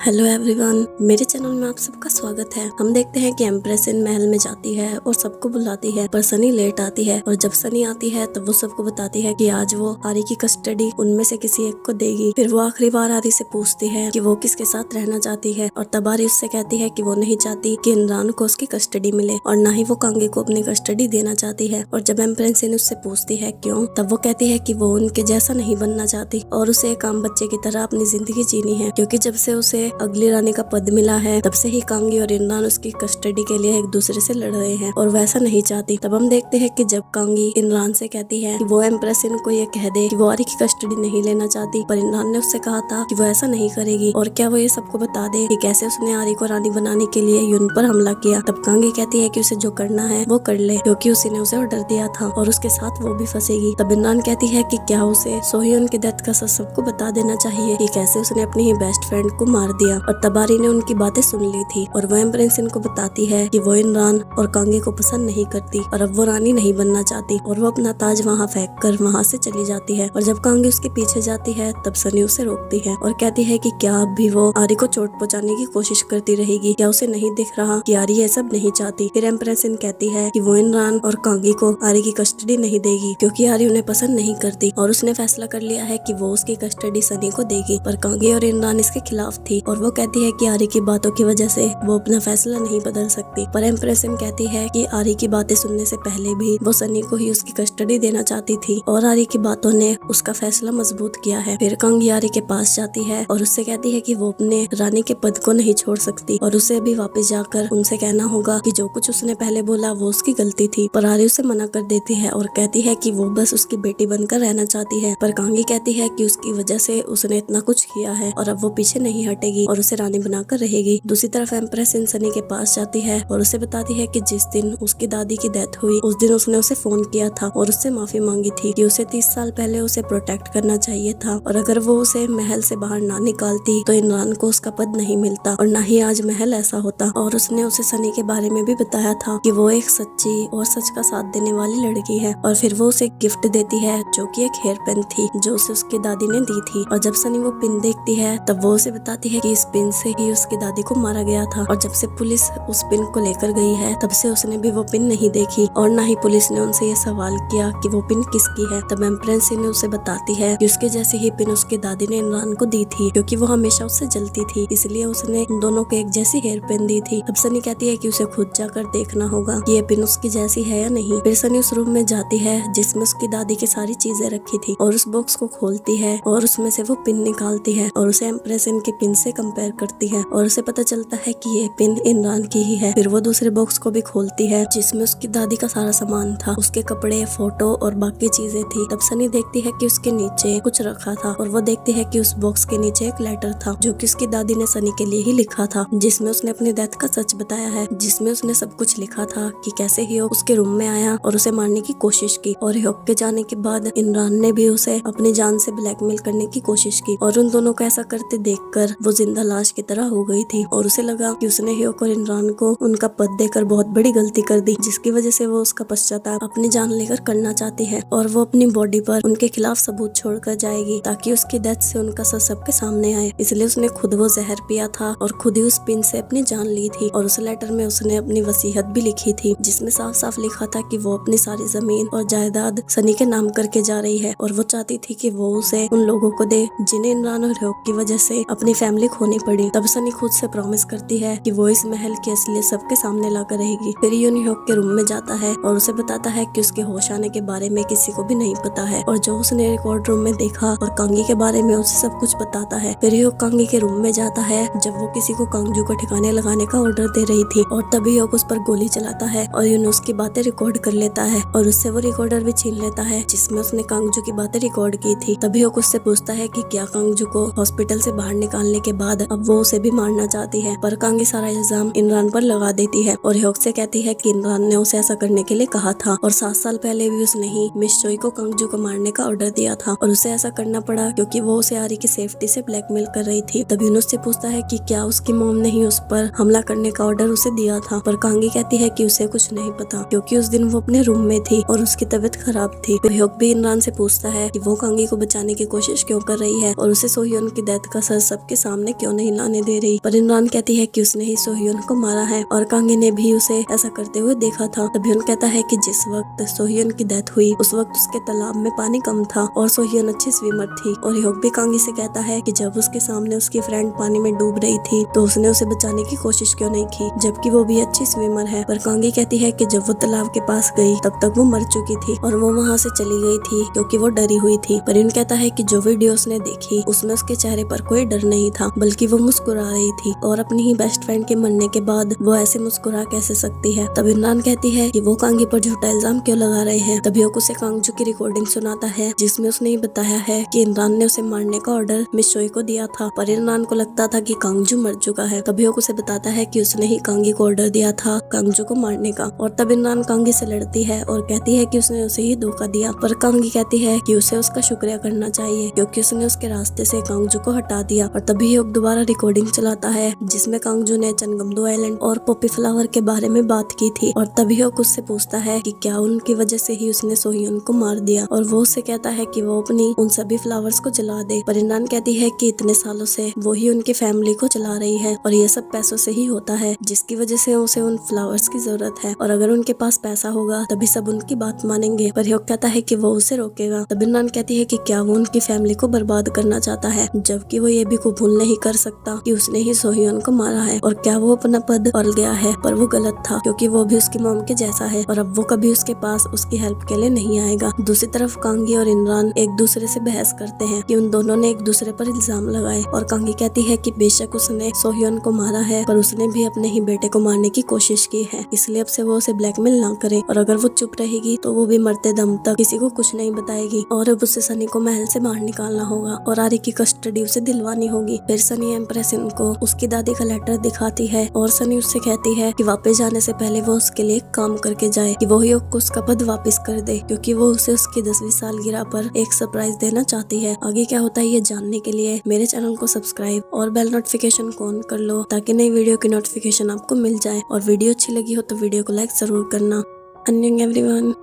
Hello everyone, मेरे channel में आप सबका स्वागत है। हम देखते हैं कि एम्प्रेस इन महल में जाती है और सबको बुलाती है, पर सनी लेट आती है और जब सनी आती है तब वो सबको बताती है कि आज वो आरी की कस्टडी उनमें से किसी एक को देगी। फिर वो आखिरी बार आरी से पूछती है कि वो किसके साथ रहना चाहती है और तब आरी उससे कहती है कि वो नहीं चाहती कि इमरान को उसकी कस्टडी मिले और न ही वो कांगे को अपनी कस्टडी देना चाहती है। और जब एम्प्रेस इन उससे पूछती है क्यों, तब वो कहती है कि वो उनके जैसा नहीं बनना चाहती और उसे एक आम बच्चे की तरह अपनी जिंदगी जीनी है, क्योंकि जब से उसे अगली रानी का पद मिला है तब से ही कांगी और इमरान उसकी कस्टडी के लिए एक दूसरे से लड़ रहे हैं और वैसा नहीं चाहती। तब हम देखते हैं कि जब कांगी इमरान से कहती है कि वो एम्प्रेस इन को ये कह दे कि वो आरी की कस्टडी नहीं लेना चाहती, पर इमरान ने उससे कहा था कि वो ऐसा नहीं करेगी और क्या वो ये सबको बता दे कि कैसे उसने आरी को रानी बनाने के लिए यून पर हमला किया। तब कांगी कहती है कि उसे जो करना है वो कर ले, क्योंकि उसी ने उसे ऑर्डर दिया था और उसके साथ वो भी फंसेगी। तब इमरान कहती है कि क्या उसे सोहियन की डेथ का सच सबको बता देना चाहिए कि कैसे उसने अपनी ही बेस्ट फ्रेंड को मार दिया। और तब आरी ने उनकी बातें सुन ली थी और वो एम्प्रेस इनको बताती है कि वो इमरान और कांगे को पसंद नहीं करती और अब वो रानी नहीं बनना चाहती और वो अपना ताज वहाँ फेंक कर वहाँ से चली जाती है। और जब कांगे उसके पीछे जाती है तब सनी उसे रोकती है और कहती है कि क्या अब भी वो आरी को चोट पहुँचाने की कोशिश करती रहेगी, क्या उसे नहीं दिख रहा कि आरी ये सब नहीं चाहती। फिर एम्प्रेस इन कहती है कि वो इमरान और कांगे को आरी की कस्टडी नहीं देगी, क्योंकि आरी उन्हें पसंद नहीं करती और उसने फैसला कर लिया है कि वो उसकी कस्टडी सनी को देगी। पर कांगे और इमरान इसके खिलाफ थी और वो कहती है कि आरी की बातों की वजह से वो अपना फैसला नहीं बदल सकती। पर एम्प्रेस इन कहती है कि आरी की बातें सुनने से पहले भी वो सनी को ही उसकी कस्टडी देना चाहती थी और आरी की बातों ने उसका फैसला मजबूत किया है। फिर कांगी आरी के पास जाती है और उससे कहती है कि वो अपने रानी के पद को नहीं छोड़ सकती और उसे भी वापस जाकर उनसे कहना होगा कि जो कुछ उसने पहले बोला वो उसकी गलती थी। पर आरी उसे मना कर देती है और कहती है कि वो बस उसकी बेटी बनकर रहना चाहती है। पर कांगी कहती है कि उसकी वजह से उसने इतना कुछ किया है और अब वो पीछे नहीं हटेगी और उसे रानी बनाकर रहेगी। दूसरी तरफ एम्प्रेस इन सनी के पास जाती है और उसे बताती है कि जिस दिन उसकी दादी की डेथ हुई उस दिन उसने उसे फोन किया था और उससे माफी मांगी थी कि उसे 30 साल पहले उसे प्रोटेक्ट करना चाहिए था और अगर वो उसे महल से बाहर ना निकालती तो इमरान को उसका पद नहीं मिलता और न ही आज महल ऐसा होता। और उसने उसे सनी के बारे में भी बताया था कि वो एक सच्ची और सच का साथ देने वाली लड़की है। और फिर वो उसे गिफ्ट देती है जो कि एक हेयर पेन थी जो उसे उसकी दादी ने दी थी। और जब सनी वो पिन देखती है तब वो उसे बताती है कि इस पिन से ही उसकी दादी को मारा गया था और जब से पुलिस उस पिन को लेकर गई है तब से उसने भी वो पिन नहीं देखी और न ही पुलिस ने उनसे ये सवाल किया कि वो पिन किसकी है। तब एम्प्रेस ने उसे बताती है कि उसके जैसी ही पिन उसकी दादी ने इमरान को दी थी, क्योंकि वो हमेशा उससे जलती थी, इसलिए उसने उन दोनों को एक जैसी हेयर पिन दी थी। तब सनी कहती है कि उसे खुद जाकर देखना होगा कि ये पिन उसकी जैसी है या नहीं। फिर सनी उस रूम में जाती है जिसमें उसकी दादी की सारी चीजें रखी थी और उस बॉक्स को खोलती है और उसमें से वो पिन निकालती है और उसे एम्प्रेस के पिन से कंपेयर करती है और उसे पता चलता है कि ये पिन इमरान की ही है। फिर वो दूसरे बॉक्स को भी खोलती है जिसमें उसकी दादी का सारा सामान था, उसके कपड़े, फोटो और बाकी चीजें थी। तब सनी देखती है कि उसके नीचे कुछ रखा था और वो देखती है कि उस बॉक्स के नीचे एक लेटर था जो कि उसकी दादी ने सनी के लिए ही लिखा था, जिसमें उसने अपनी डेथ का सच बताया है, जिसमें उसने सब कुछ लिखा था कि कैसे ह्योक उसके रूम में आया और उसे मारने की कोशिश की और ह्योक के जाने के बाद इमरान ने भी उसे अपनी जान से ब्लैकमेल करने की कोशिश की और उन दोनों को ऐसा करते देखकर वो जिंदा लाश की तरह हो गई थी और उसे लगा कि उसने ह्योक और इमरान को उनका पद देकर बहुत बड़ी गलती कर दी, जिसकी वजह से वो उसका पश्चाताप अपनी जान लेकर करना चाहती है और वो अपनी बॉडी पर उनके खिलाफ सबूत छोड़कर जाएगी ताकि उसकी डेथ से उनका सच सबके सामने आए। इसलिए उसने खुद वो जहर पिया था और खुद ही उस पिन से अपनी जान ली थी। और उस लेटर में उसने अपनी वसीयत भी लिखी थी जिसमें साफ साफ लिखा था कि वो अपनी सारी जमीन और जायदाद सनी के नाम करके जा रही है और वो चाहती थी कि वो उसे उन लोगों को दे जिन्हें इमरान और ह्योक की वजह से अपनी फैमिली खोनी पड़ी। तब सनी खुद से प्रॉमिस करती है कि वो इस महल की असलियत सबके सामने लाकर रहेगी। फिर यून ह्योक के रूम में जाता है और उसे बताता है कि उसके होश आने के बारे में किसी को भी नहीं पता है और जो उसने रिकॉर्ड रूम में देखा और कांगी के बारे में उसे सब कुछ बताता है। फिर ह्योक कांगी के रूम में जाता है जब वो किसी को कांगजू को ठिकाने लगाने का ऑर्डर दे रही थी और तभी ह्योक उस पर गोली चलाता है और यून उसकी बातें रिकॉर्ड कर लेता है और उससे वो रिकॉर्डर भी छीन लेता है जिसमें उसने कांगजू की बातें रिकॉर्ड की थी। तभी ह्योक उससे पूछता है कि क्या कांगजू को हॉस्पिटल से बाहर निकालने के बाद अब वो उसे भी मारना चाहती है, पर कांगी सारा इल्जाम इमरान पर लगा देती है और ह्योक से कहती है कि इमरान ने उसे ऐसा करने के लिए कहा था और 7 साल पहले भी उसने ही मिस चोई को कांगजू को मारने का ऑर्डर दिया था और उसे ऐसा करना पड़ा क्योंकि वो उसे आरी की सेफ्टी से ब्लैकमेल कर रही थी। तभी उससे पूछता है कि क्या उसकी मॉम ने ही उस पर हमला करने का ऑर्डर उसे दिया था, पर कांगी कहती है कि उसे कुछ नहीं पता क्योंकि उस दिन वो अपने रूम में थी और उसकी तबीयत खराब थी। फिर ह्योक भी इमरान से पूछता है कि वो कांगी को बचाने की कोशिश क्यों कर रही है और उसे सोहियन की डेथ का सच सबके सामने क्यों नहीं लाने दे रही, पर इमरान कहती है कि उसने ही सोहियन को मारा है और कांगी ने भी उसे ऐसा करते हुए देखा था। तभी उन कहता है कि जिस वक्त सोहियन की डेथ हुई उस वक्त उसके तालाब में पानी कम था और सोहियन अच्छी स्विमर थी। और ह्योक भी कांगी से कहता है कि जब उसके सामने उसकी फ्रेंड पानी में डूब रही थी तो उसने उसे बचाने की कोशिश क्यों नहीं की, जबकि वो भी अच्छी स्विमर है। पर कांगी कहती है कि जब वो तालाब के पास गई तब तक वो मर चुकी थी और वो वहाँ से चली गई थी क्योंकि वो डरी हुई थी। पर इन कहता है कि जो वीडियो उसने देखी उसमें उसके चेहरे पर कोई डर नहीं था, बल्कि वो मुस्कुरा रही थी और अपनी ही बेस्ट फ्रेंड के मरने के बाद वो ऐसे मुस्कुरा कैसे सकती है। तब इमरान कहती है कि वो कांगी पर झूठा इल्जाम क्यों लगा रहे हैं। तभी ह्योक उसे कांगजू की रिकॉर्डिंग सुनाता है जिसमें उसने ये बताया है कि इमरान ने उसे मारने का ऑर्डर मिस शोई को दिया था, पर इमरान को लगता था कि कांगजू मर चुका है। तभी ह्योक उसे बताता है कि उसने ही कांगी को ऑर्डर दिया था कांगजू को मारने का। और तब इमरान कांगी से लड़ती है और कहती है कि उसने उसे ही धोखा दिया, पर कांगी कहती है कि उसे उसका शुक्रिया करना चाहिए क्योंकि उसने उसके रास्ते से कांगजू को हटा दिया। और तभी ह्योक दोबारा रिकॉर्डिंग चलाता है जिसमें कांगजू ने चनगमदो आइलैंड और पॉपी फ्लावर के बारे में बात की थी। और तभी ह्योक उससे पूछता है कि क्या उनकी वजह से ही उसने सोहियन को मार दिया, और वो उससे कहता है कि वो अपनी उन सभी फ्लावर्स को जला दे। पर इमरान कहती है कि इतने सालों से वो ही उनकी फैमिली को चला रही है और ये सब पैसों से ही होता है, जिसकी वजह से उसे उन फ्लावर्स की जरूरत है और अगर उनके पास पैसा होगा तभी सब उनकी बात मानेंगे। पर ह्योक कहता है कि वो उसे रोकेगा। तब इमरान कहती है कि क्या वो उनकी फैमिली को बर्बाद करना चाहता है, जबकि वो ये भी कबूल नहीं कर सकता कि उसने ही सोहियन को मारा है। और क्या वो अपना पद पल गया है, पर वो गलत था क्योंकि वो भी उसकी मॉम के जैसा है और अब वो कभी उसके पास उसकी हेल्प के लिए नहीं आएगा। दूसरी तरफ कांगी और इमरान एक दूसरे से बहस करते हैं कि उन दोनों ने एक दूसरे पर इल्जाम लगाए। और कांगी कहती है कि बेशक उसने सोहियन को मारा है पर उसने भी अपने ही बेटे को मारने की कोशिश की है, इसलिए अब से वो उसे ब्लैकमेल ना करे और अगर वो चुप रहेगी तो वो भी मरते दम तक किसी को कुछ नहीं बताएगी। और अब उसे सनी को महल से बाहर निकालना होगा और आरी की कस्टडी उसे दिलवानी होगी। फिर सनी एम्प्रेस को उसकी दादी का लेटर दिखाती है और सनी उससे कहती है कि वापस जाने से पहले वो उसके लिए काम करके जाए कि वो ह्योक को उसका पद वापस कर दे, क्योंकि वो उसे उसकी 10वीं सालगिरह पर एक सरप्राइज देना चाहती है। आगे क्या होता है ये जानने के लिए मेरे चैनल को सब्सक्राइब और बेल नोटिफिकेशन को ऑन कर लो ताकि नई वीडियो की नोटिफिकेशन आपको मिल जाए। और वीडियो अच्छी लगी हो तो वीडियो को लाइक जरूर करना। अन्यंग एवरीवन।